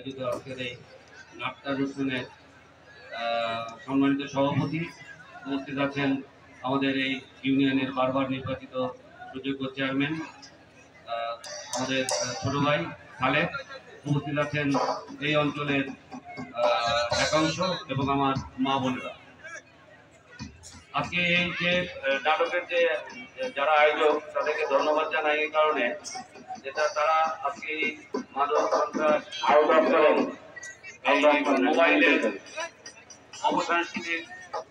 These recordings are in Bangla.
আয়োজিত আজকের এই নাট্যানুষ্ঠানের সম্মানিত সভাপতি উপস্থিত আছেন আমাদের এই ইউনিয়নের বারবার নির্বাচিত সুযোগ্য চেয়ারম্যান আমাদের ছোট ভাই খালেদ, উপস্থিত আছেন এই অঞ্চলের একাংশ এবং আমার মা বোনেরা। আজকে এই যে নাটকের যে যারা আয়োজক তাদেরকে ধন্যবাদ জানাই এই কারণে যেটা তারা আজকে এই মাদক সন্ত্রাস মোবাইলের অবসংস্কৃতির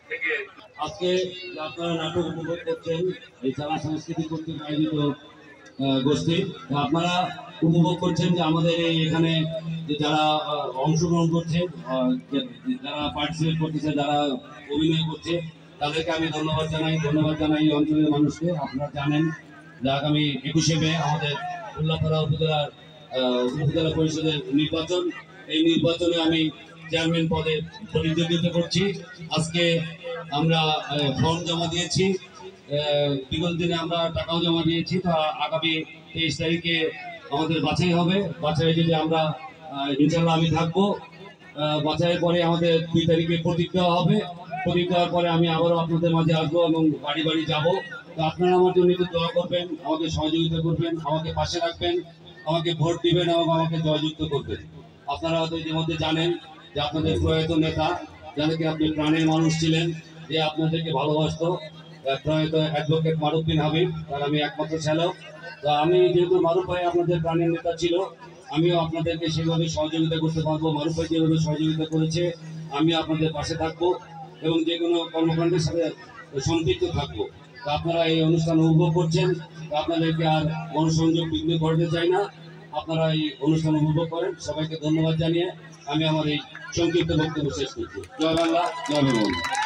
থেকে আজকে আপনারা নাটক উপভোগ করছেন এই চালা সাংস্কৃতিক কর্তৃক আয়োজিত গোষ্ঠী, আপনারা উপভোগ করছেন যে আমাদের এই এখানে যারা অংশগ্রহণ করছে, যারা পার্টিসিপেট করতেছে, যারা অভিনয় করছে তাদেরকে আমি ধন্যবাদ জানাই এই অঞ্চলের মানুষকে। আপনারা জানেন যে আগামী 21শে মে আমাদের উল্লাপাড়া উপজেলা পরিষদের নির্বাচন। এই নির্বাচনে আমি চেয়ারম্যান পদে প্রতিদ্বন্দ্বিতা করছি। আজকে আমরা ফর্ম জমা দিয়েছি, বিগত দিনে আমরা টাকাও জমা দিয়েছি। তো আগামী 23 তারিখে আমাদের বাছাই হবে। বাছাই যদি আমরা ইনশাল্লাহ আমি থাকবো। বাছাইয়ের পরে আমাদের 2 তারিখে প্রতীক দেওয়া হবে। প্রতীক দেওয়ার পরে আমি আবারও আপনাদের মাঝে আসবো এবং বাড়ি বাড়ি যাবো। তো আপনারা আমার জন্য একটু দোয়া করবেন, আমাকে সহযোগিতা করবেন, আমাকে পাশে রাখবেন, আমাকে ভোট দিবেন এবং আমাকে জয়যুক্ত করবেন। আপনারা হয়তো ইতিমধ্যে জানেন যে আপনাদের প্রয়াত নেতা, যাদেরকে আপনি প্রাণের মানুষ ছিলেন, যে আপনাদেরকে ভালোবাসত, প্রয়াত অ্যাডভোকেট মারুফ বিন হাবিব, তার আমি একমাত্র ছেলে। তো আমি যেহেতু মারুফ ভাই আপনাদের প্রাণের নেতা ছিল, আমিও আপনাদেরকে সেভাবে সহযোগিতা করতে পারবো। মারুফ ভাই যেভাবে সহযোগিতা করেছে আমি আপনাদের পাশে থাকবো এবং যে কোনো কর্মকাণ্ডের সাথে সম্পৃক্ত থাকবো। তো আপনারা এই অনুষ্ঠান উপভোগ করছেন, আপনাদেরকে আর মনোসংযোগ বিঘ্ন করতে চাই না। আপনারা এই অনুষ্ঠান উপভোগ করেন। সবাইকে ধন্যবাদ জানিয়ে আমি আমার এই সংক্ষিপ্ত বক্তব্য শেষ করছি। জয় বাংলা, জয় বঙ্গবন্ধু।